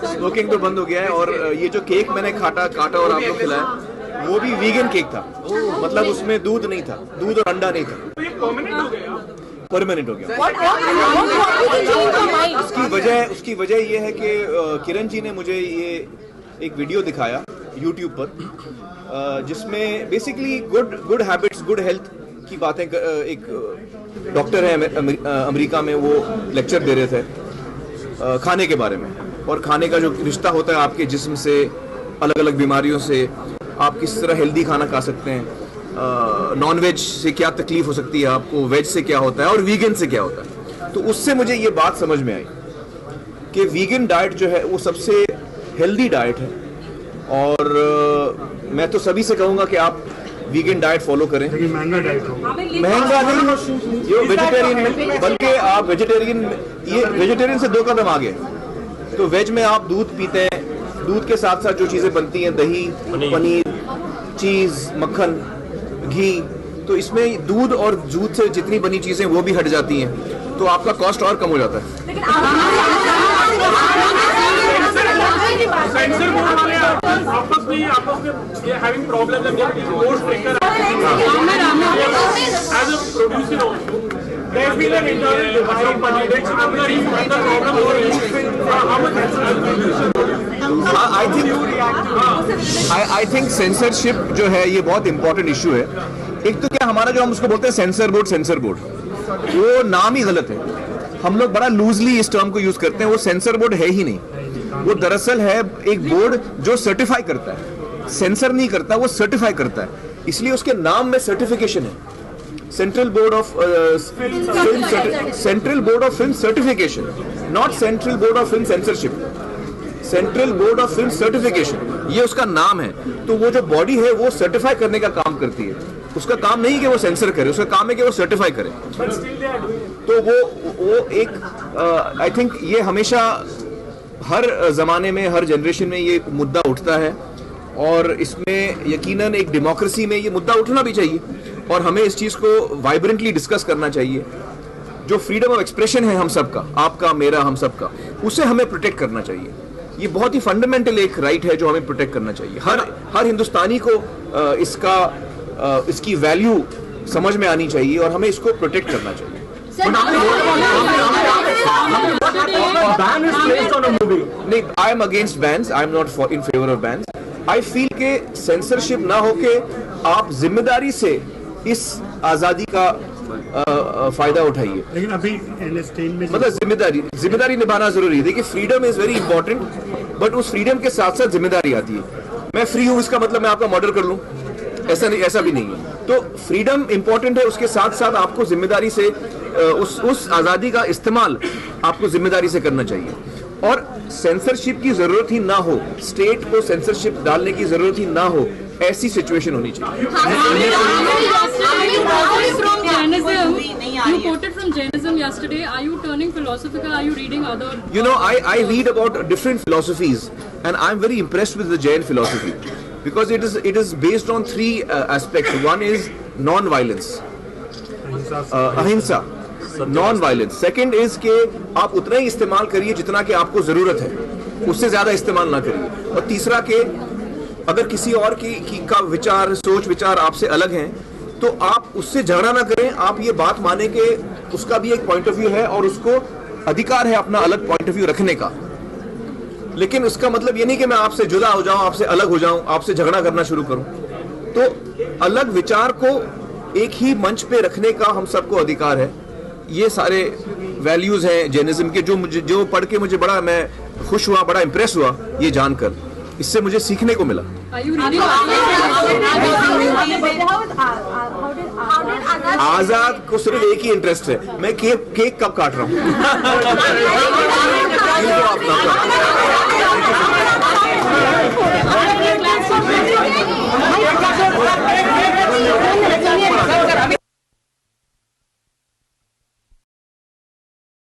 Smoking तो बंद हो गया है। और ये जो केक मैंने काटा और आपको खिलाया वो भी वीगन केक था। मतलब उसमें दूध नहीं था, दूध और अंडा नहीं था। परमानेंट हो गया। उसकी वजह ये है कि किरण जी ने मुझे ये एक वीडियो दिखाया YouTube पर, जिसमें basically good habits, good health की बातें, एक डॉक्टर है अमेरिका में, वो लेक्चर दे रहे थे खाने के बारे में, और खाने का जो रिश्ता होता है आपके जिस्म से, अलग अलग बीमारियों से, आप किस तरह हेल्दी खाना खा सकते हैं, नॉन वेज से क्या तकलीफ हो सकती है आपको, वेज से क्या होता है और वीगन से क्या होता है। तो उससे मुझे ये बात समझ में आई कि वीगन डाइट जो है वो सबसे हेल्दी डाइट है। और मैं तो सभी से कहूँगा कि आप वीगन डाइट फॉलो करें। महंगा डाइट महंगा नहीं, ये वेजिटेरियन में, बल्कि आप वेजिटेरियन से 2 कदम आगे। तो वेज में आप दूध पीते हैं, दूध के साथ साथ जो चीज़ें बनती हैं, दही, पनीर, चीज़, मक्खन, घी, तो इसमें दूध और दूध से जितनी बनी चीजें वो भी हट जाती हैं, तो आपका कॉस्ट और कम हो जाता है। आई थिंक सेंसरशिप जो है ये बहुत इंपॉर्टेंट इशू है। एक तो क्या हमारा जो हम उसको बोलते हैं सेंसर बोर्ड, वो नाम ही गलत है। हम लोग बड़ा लूजली इस टर्म को यूज करते हैं। वो सेंसर बोर्ड है ही नहीं, वो दरअसल है एक बोर्ड जो सर्टिफाई करता है, सेंसर नहीं करता, वो सर्टिफाई करता है। इसलिए उसके नाम में सर्टिफिकेशन है, central board of film certification, not central board of film censorship, central board of film certification, ये उसका नाम है। तो वो जो बॉडी है वो सर्टिफाई करने का काम करती है। उसका काम नहीं कि वो सेंसर करे, उसका काम है कि वो सर्टिफाई करे। तो वो एक आई थिंक ये हमेशा हर जमाने में, हर जनरेशन में ये मुद्दा उठता है, और इसमें यकीनन एक डेमोक्रेसी में ये मुद्दा उठना भी चाहिए, और हमें इस चीज को वाइब्रेंटली डिस्कस करना चाहिए। जो फ्रीडम ऑफ एक्सप्रेशन है हम सबका, आपका, मेरा, हम सबका, उसे हमें प्रोटेक्ट करना चाहिए। ये बहुत ही फंडामेंटल एक राइट है जो हमें प्रोटेक्ट करना चाहिए। हर हिंदुस्तानी को इसकी वैल्यू समझ में आनी चाहिए, और हमें इसको प्रोटेक्ट करना चाहिए। नहीं, I am against bans, I am not in favour of bans. I feel के सेंसरशिप ना होके आप जिम्मेदारी से इस आजादी का फायदा उठाइए। लेकिन अभी मतलब जिम्मेदारी निभाना जरूरी है। देखिए, freedom is very important, but उस फ्रीडम के साथ साथ जिम्मेदारी आती है। मैं फ्री हूं इसका मतलब मैं आपका मर्डर कर लूं, ऐसा भी नहीं है। तो फ्रीडम इंपॉर्टेंट है, उसके साथ साथ आपको जिम्मेदारी से उस आजादी का इस्तेमाल आपको जिम्मेदारी से करना चाहिए। और सेंसरशिप की जरूरत ही ना हो, स्टेट को सेंसरशिप डालने की जरूरत ही ना हो, ऐसी सिचुएशन होनी चाहिए। You quoted from Jainism yesterday. Are you turning philosophical? Are you reading other? You know, I read about different philosophies, and I'm very impressed with the Jain philosophy because it is based on 3 aspects. One is non-violence, ahimsa, non-violence. Second is कि आप उतना ही इस्तेमाल करिए जितना कि आपको जरूरत है, उससे ज्यादा इस्तेमाल ना करिए। और तीसरा कि अगर किसी और की का विचार, सोच विचार आपसे अलग हैं, तो आप उससे झगड़ा ना करें। आप ये बात माने कि उसका भी एक पॉइंट ऑफ व्यू है और उसको अधिकार है अपना अलग पॉइंट ऑफ व्यू रखने का। लेकिन उसका मतलब ये नहीं कि मैं आपसे जुदा हो जाऊं, आपसे अलग हो जाऊं, आपसे झगड़ा करना शुरू करूं। तो अलग विचार को एक ही मंच पे रखने का हम सबको अधिकार है। ये सारे वैल्यूज हैं जैनिज्म के, जो पढ़ के मुझे बड़ा, मैं खुश हुआ, बड़ा इंप्रेस हुआ ये जानकर। इससे मुझे सीखने को मिला। आजाद को सिर्फ एक ही इंटरेस्ट है, मैं केक कब काट रहा हूँ।